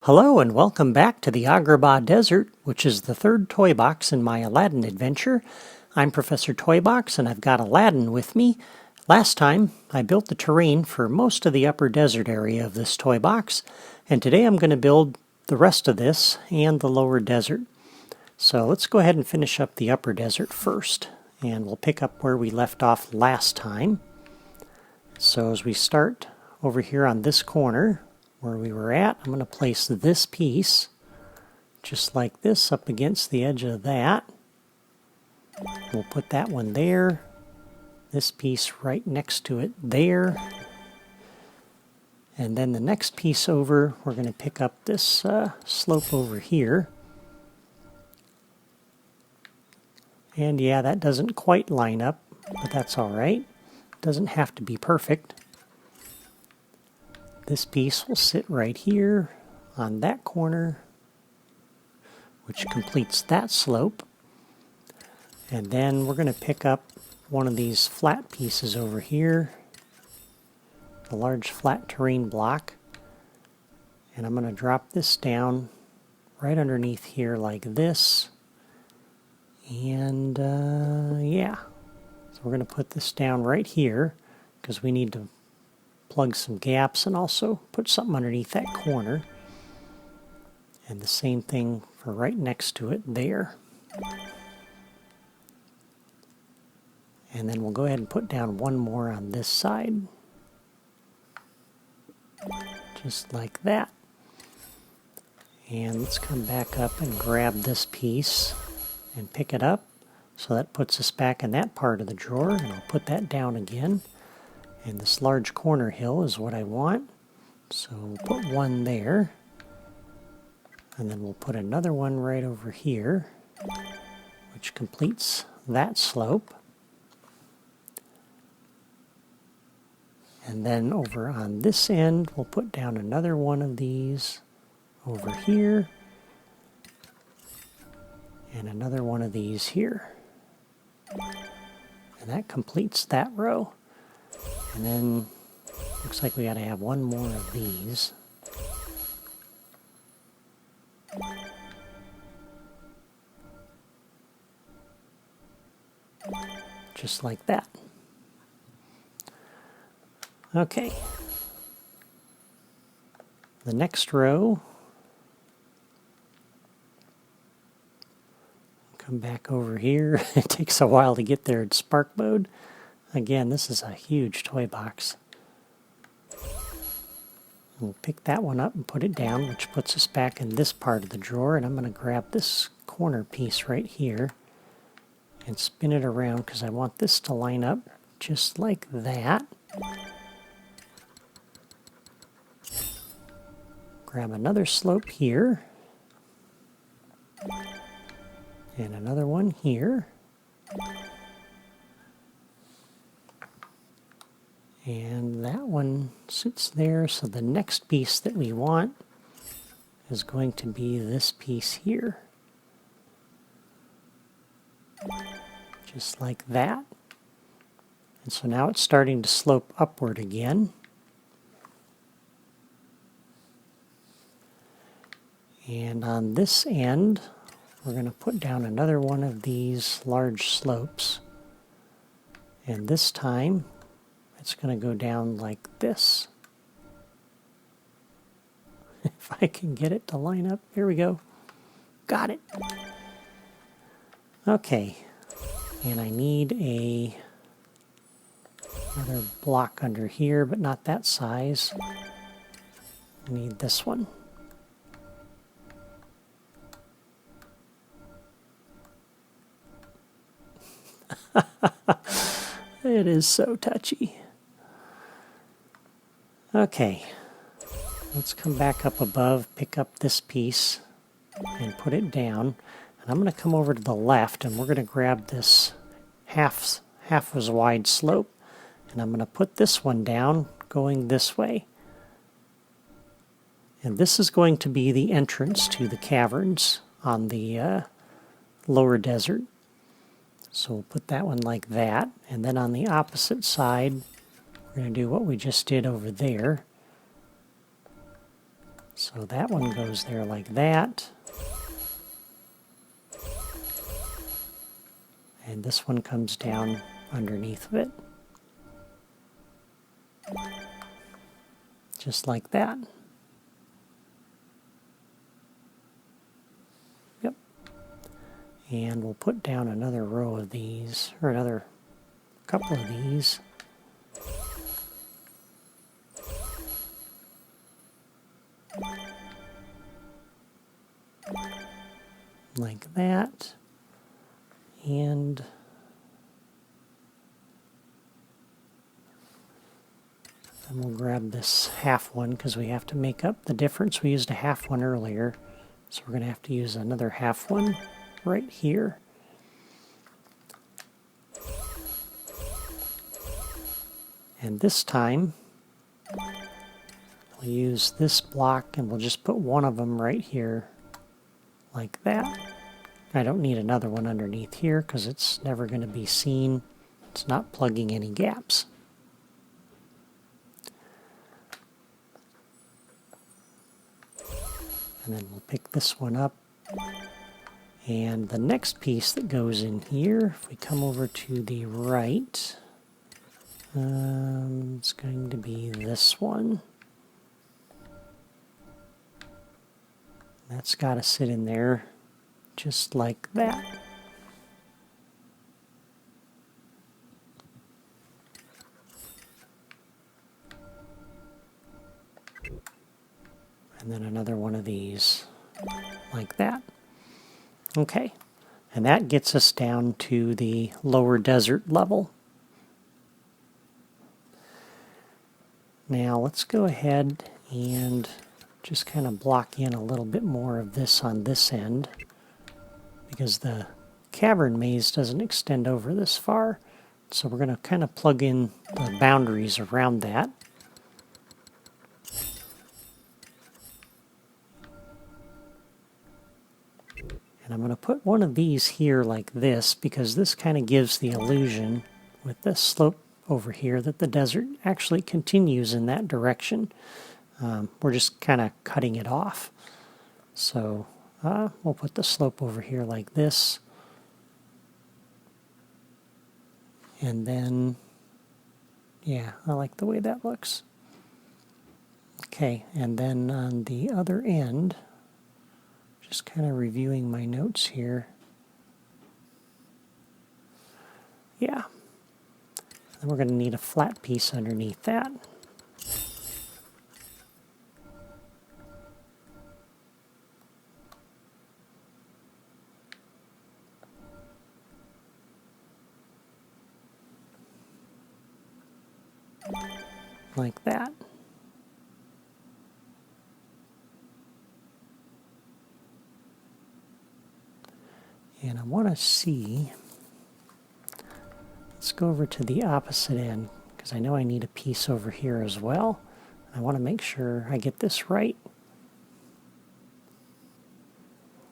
Hello and welcome back to the Agrabah Desert, which is the third toy box in my Aladdin adventure. I'm Professor Toybox and I've got Aladdin with me. Last time I built the terrain for most of the upper desert area of this toy box, and today I'm going to build the rest of this and the lower desert. So let's go ahead and finish up the upper desert first, and we'll pick up where we left off last time. So as we start over here on this corner where we were at, I'm going to place this piece just like this up against the edge of that. We'll put that one there, this piece right next to it there, and then the next piece over, we're going to pick up this slope over here. And yeah, that doesn't quite line up, but that's all right. It doesn't have to be perfect. This piece will sit right here on that corner, which completes that slope. And then we're going to pick up one of these flat pieces over here, the large flat terrain block. And I'm going to drop this down right underneath here like this. And yeah, so we're going to put this down right here because we need to plug some gaps and also put something underneath that corner. And the same thing for right next to it there. And then we'll go ahead and put down one more on this side. Just like that. And let's come back up and grab this piece and pick it up. So that puts us back in that part of the drawer, and I'll put that down again. And this large corner hill is what I want. So we'll put one there. And then we'll put another one right over here, which completes that slope. And then over on this end, we'll put down another one of these over here. And another one of these here. And that completes that row. And then looks like we got to have one more of these. Just like that. Okay. The next row, come back over here. It takes a while to get there in Spark mode. Again, this is a huge toy box. We'll pick that one up and put it down, which puts us back in this part of the drawer. And I'm going to grab this corner piece right here and spin it around because I want this to line up just like that. Grab another slope here. And another one here. And that one sits there, so the next piece that we want is going to be this piece here. Just like that. And so now it's starting to slope upward again. And on this end, we're going to put down another one of these large slopes. And this time, it's going to go down like this. If I can get it to line up. Here we go. Got it. Okay. And I need another block under here, but not that size. I need this one. It is so touchy. Okay, let's come back up above, pick up this piece, and put it down. And I'm going to come over to the left, and we're going to grab this half as wide slope, and I'm going to put this one down, going this way. And this is going to be the entrance to the caverns on the lower desert. So we'll put that one like that, and then on the opposite side, we're going to do what we just did over there. So that one goes there like that. And this one comes down underneath of it. Just like that. Yep. And we'll put down another row of these, or another couple of these. Like that. And then we'll grab this half one because we have to make up the difference. We used a half one earlier, so we're going to have to use another half one right here. And this time, we'll use this block and we'll just put one of them right here like that. I don't need another one underneath here because it's never going to be seen. It's not plugging any gaps. And then we'll pick this one up. And the next piece that goes in here, if we come over to the right, it's going to be this one. That's got to sit in there just like that. And then another one of these like that. Okay, and that gets us down to the lower desert level. Now let's go ahead and just kind of block in a little bit more of this on this end, because the cavern maze doesn't extend over this far. So we're going to kind of plug in the boundaries around that. And I'm going to put one of these here like this, because this kind of gives the illusion with this slope over here that the desert actually continues in that direction. We're just kind of cutting it off. So we'll put the slope over here like this. And then, yeah, I like the way that looks. Okay, and then on the other end, just kind of reviewing my notes here. Yeah. Then we're going to need a flat piece underneath that. Like that. And I want to see, let's go over to the opposite end, because I know I need a piece over here as well. I want to make sure I get this right.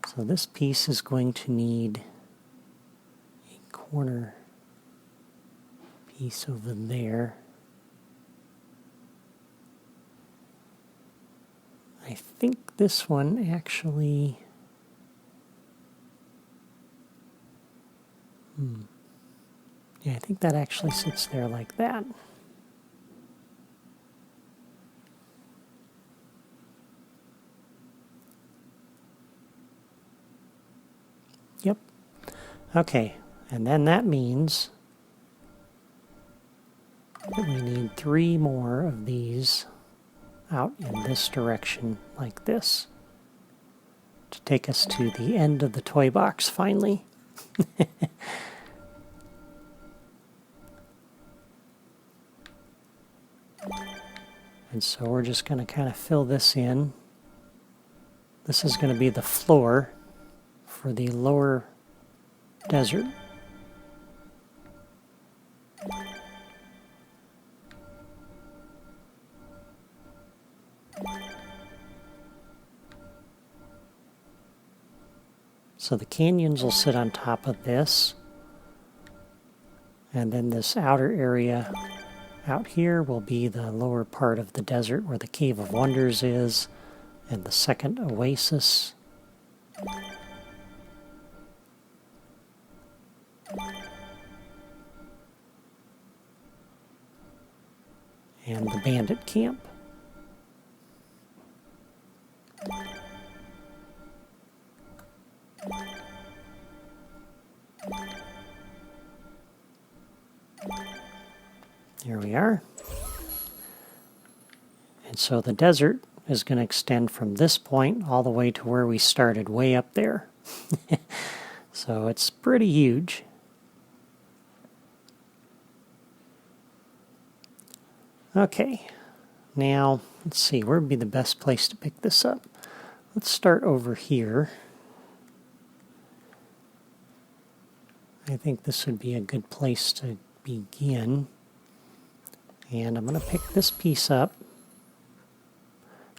So this piece is going to need a corner piece over there. I think this one actually... Yeah, I think that actually sits there like that. Yep. Okay, and then that means that we need 3 more of these out in this direction like this to take us to the end of the toy box finally. And so we're just going to kind of fill this in. This is going to be the floor for the lower desert. So the canyons will sit on top of this. And then this outer area out here will be the lower part of the desert where the Cave of Wonders is. and the second oasis. And the bandit camp. Here we are. And so the desert is going to extend from this point all the way to where we started, way up there. So it's pretty huge. Okay, now let's see, where would be the best place to pick this up? Let's start over here. I think this would be a good place to begin. And I'm going to pick this piece up.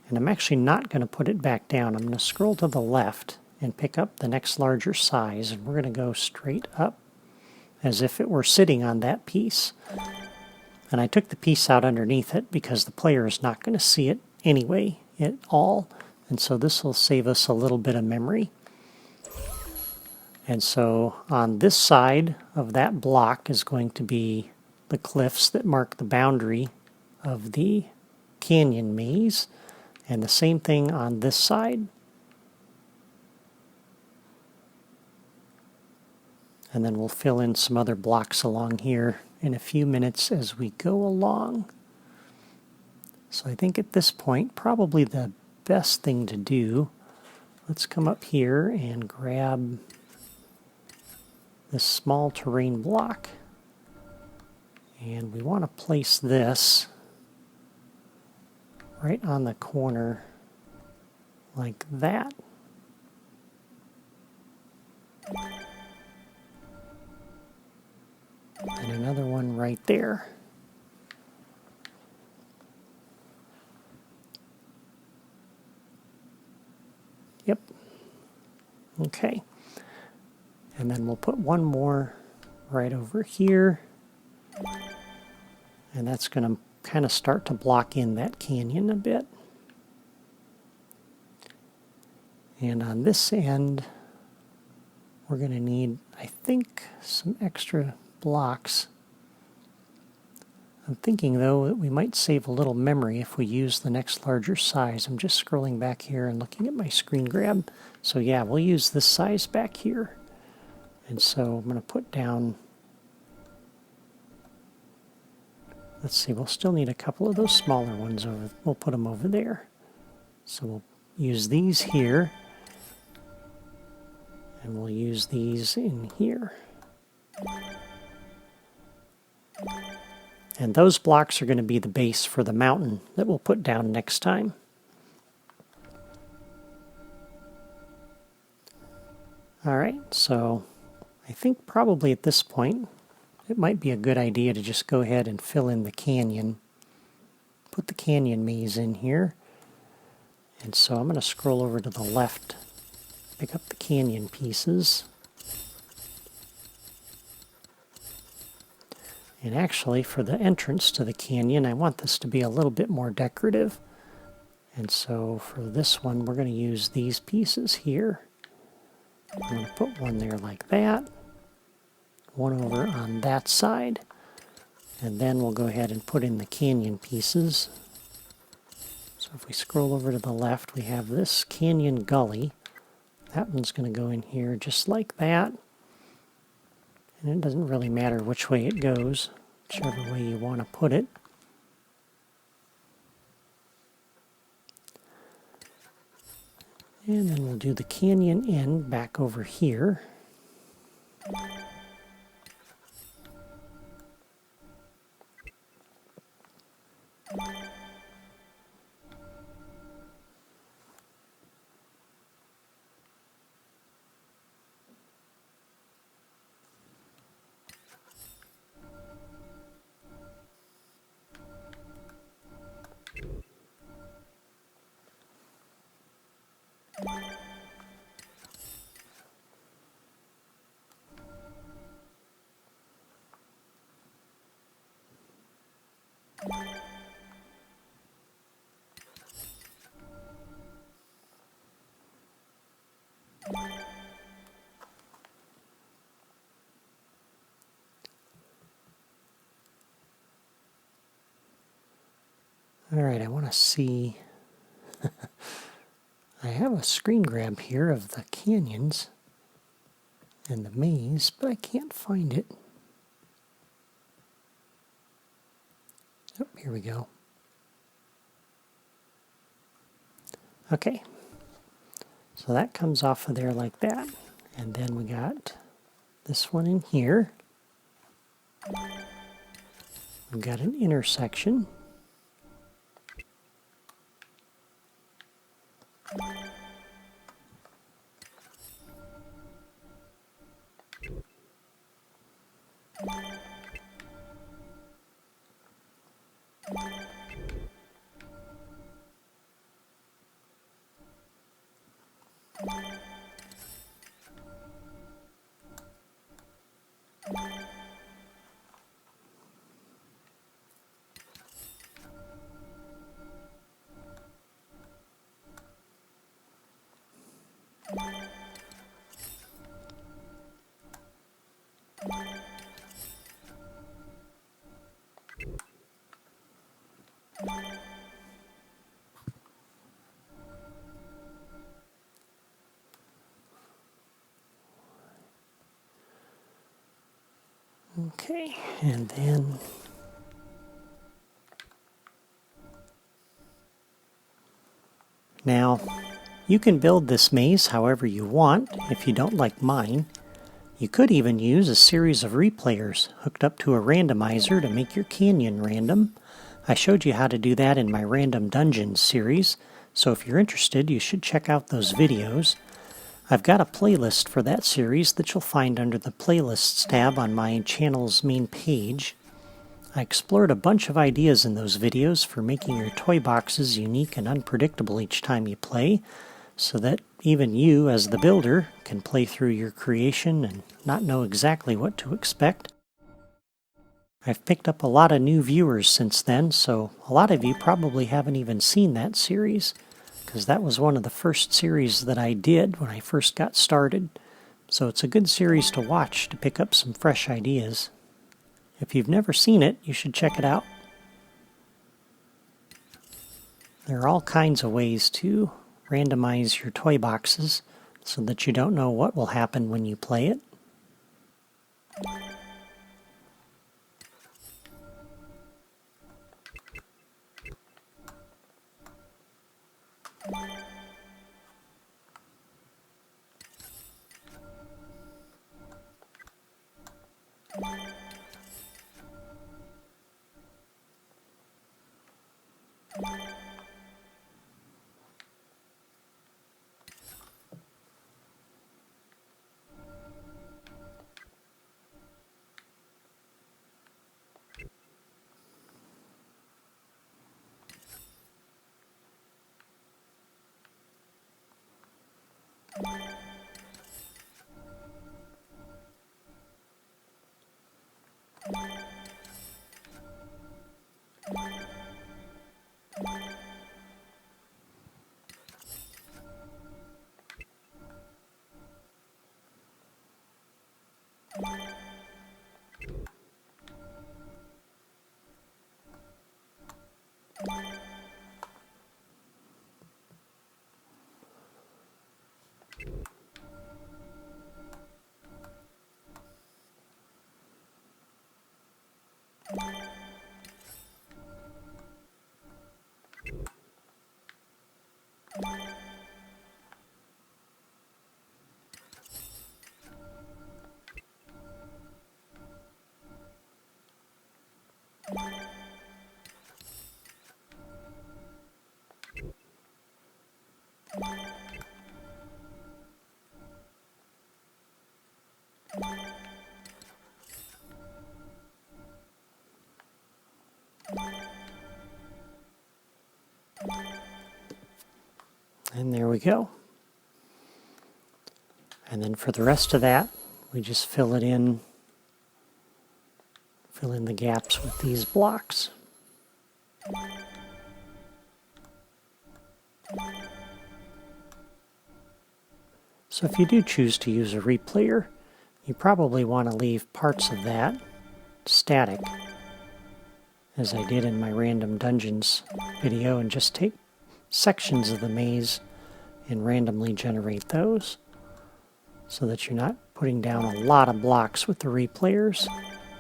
And I'm actually not going to put it back down. I'm going to scroll to the left and pick up the next larger size. And we're going to go straight up as if it were sitting on that piece. And I took the piece out underneath it because the player is not going to see it anyway at all. And so this will save us a little bit of memory. And so on this side of that block is going to be the cliffs that mark the boundary of the canyon maze. And the same thing on this side. And then we'll fill in some other blocks along here in a few minutes as we go along. So I think at this point, probably the best thing to do, let's come up here and grab this small terrain block. And we want to place this right on the corner like that. And another one right there. Yep. Okay. And then we'll put one more right over here. And that's going to kind of start to block in that canyon a bit. And on this end, we're going to need, I think, some extra blocks. I'm thinking, though, that we might save a little memory if we use the next larger size. I'm just scrolling back here and looking at my screen grab. So yeah, we'll use this size back here. And so I'm going to put down, let's see, we'll still need a couple of those smaller ones over. We'll put them over there. So we'll use these here. And we'll use these in here. And those blocks are going to be the base for the mountain that we'll put down next time. All right, so I think probably at this point it might be a good idea to just go ahead and fill in the canyon. Put the canyon maze in here. And so I'm going to scroll over to the left, pick up the canyon pieces. And actually, for the entrance to the canyon, I want this to be a little bit more decorative. And so for this one, we're going to use these pieces here. I'm going to put one there like that. One over on that side. And then we'll go ahead and put in the canyon pieces. So if we scroll over to the left, we have this canyon gully. That one's going to go in here just like that. And it doesn't really matter which way it goes, whichever way you want to put it. And then we'll do the canyon end back over here. Alright, I want to see... I have a screen grab here of the canyons and the maze, but I can't find it. Oh, here we go. Okay, so that comes off of there like that. And then we got this one in here. We've got an intersection. Okay, and then now you can build this maze however you want if you don't like mine. You could even use a series of replayers hooked up to a randomizer to make your canyon random. I showed you how to do that in my Random Dungeons series, so if you're interested you should check out those videos. I've got a playlist for that series that you'll find under the Playlists tab on my channel's main page. I explored a bunch of ideas in those videos for making your toy boxes unique and unpredictable each time you play, so that even you, as the builder, can play through your creation and not know exactly what to expect. I've picked up a lot of new viewers since then, so a lot of you probably haven't even seen that series, because that was one of the first series that I did when I first got started. So it's a good series to watch to pick up some fresh ideas. If you've never seen it, you should check it out. There are all kinds of ways to randomize your toy boxes so that you don't know what will happen when you play it. And there we go. And then for the rest of that, we just fill in the gaps with these blocks. So if you do choose to use a replayer, you probably want to leave parts of that static as I did in my Random Dungeons video, and just take sections of the maze and randomly generate those so that you're not putting down a lot of blocks with the replayers.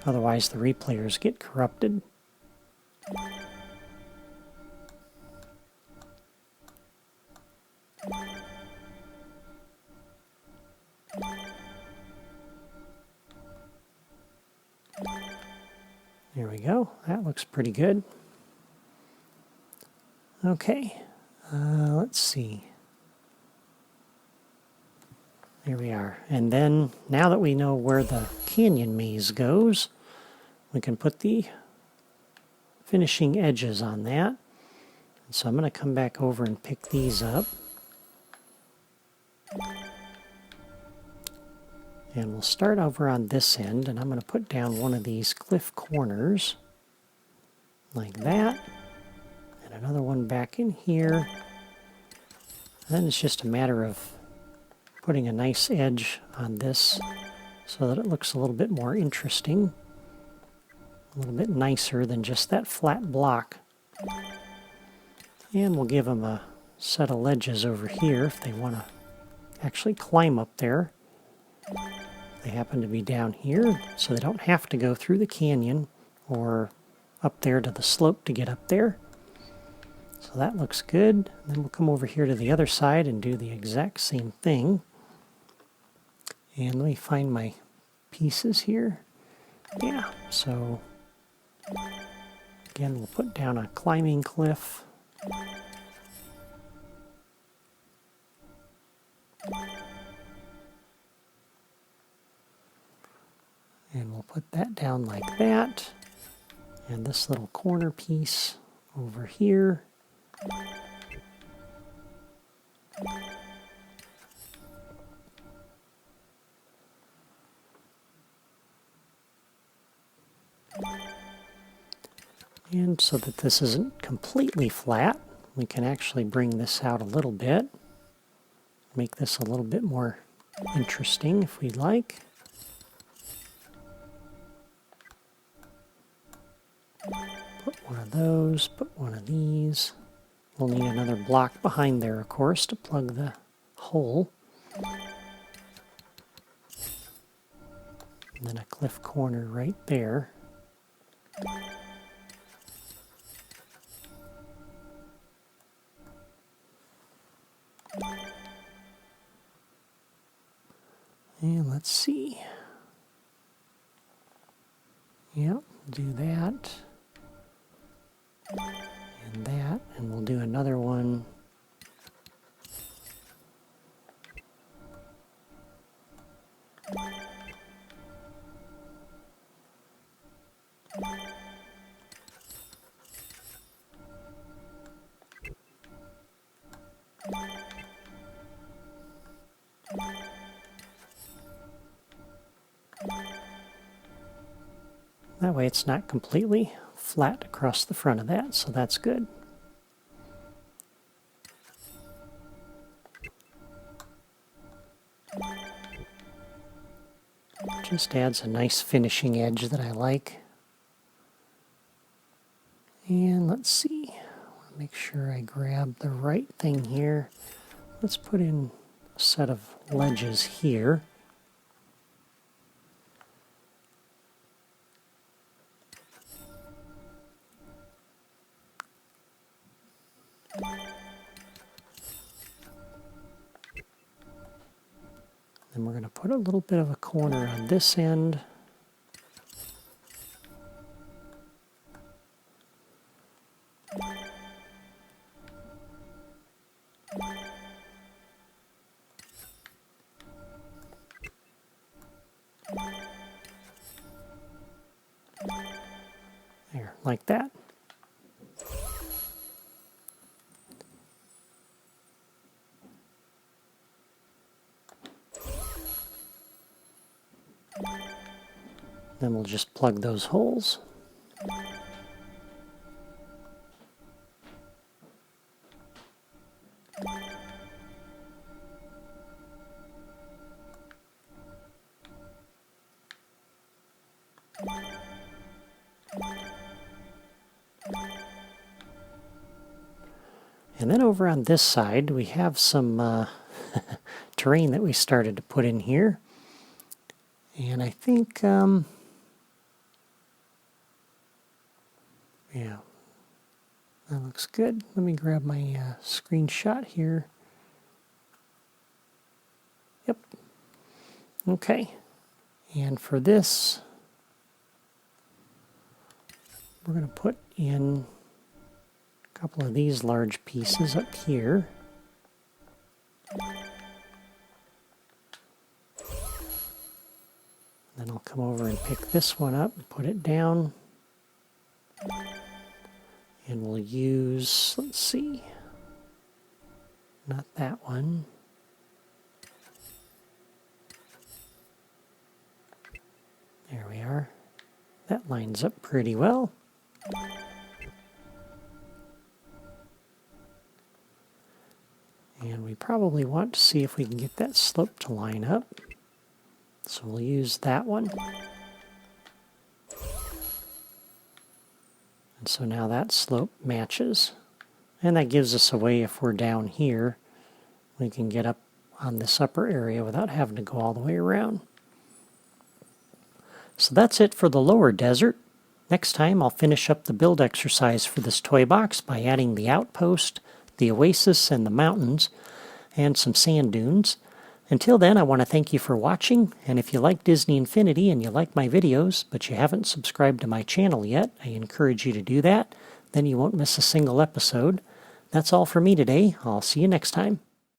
Otherwise the replayers get corrupted. There we go. That looks pretty good. Okay, let's see. There we are. And then, now that we know where the canyon maze goes, we can put the finishing edges on that. And so I'm going to come back over and pick these up. And we'll start over on this end, and I'm going to put down one of these cliff corners, like that. And another one back in here. And then it's just a matter of putting a nice edge on this so that it looks a little bit more interesting, a little bit nicer than just that flat block. And we'll give them a set of ledges over here if they want to actually climb up there. They happen to be down here, so they don't have to go through the canyon or up there to the slope to get up there. So that looks good. Then we'll come over here to the other side and do the exact same thing. And let me find my pieces here. Yeah, so again, we'll put down a climbing cliff. And we'll put that down like that. And this little corner piece over here. And so that this isn't completely flat, we can actually bring this out a little bit. Make this a little bit more interesting if we'd like. Put one of those, put one of these. We'll need another block behind there, of course, to plug the hole. And then a cliff corner right there. And let's see. Yep, do that. And that, and we'll do another one. That way it's not completely flat across the front of that, so that's good. Just adds a nice finishing edge that I like. And let's see, make sure I grab the right thing here. Let's put in a set of ledges here. Then we're going to put a little bit of a corner on this end. There, like that. Then we'll just plug those holes. And then over on this side, we have some terrain that we started to put in here. And I think, yeah, that looks good. Let me grab my screenshot here. Yep. Okay. And for this, we're going to put in a couple of these large pieces up here. Then I'll come over and pick this one up and put it down. And we'll use, let's see, not that one. There we are. That lines up pretty well. And we probably want to see if we can get that slope to line up. So we'll use that one. And so now that slope matches. And that gives us a way, if we're down here, we can get up on this upper area without having to go all the way around. So that's it for the lower desert. Next time I'll finish up the build exercise for this toy box by adding the outpost, the oasis and the mountains, and some sand dunes. Until then, I want to thank you for watching, and if you like Disney Infinity and you like my videos, but you haven't subscribed to my channel yet, I encourage you to do that. Then you won't miss a single episode. That's all for me today. I'll see you next time.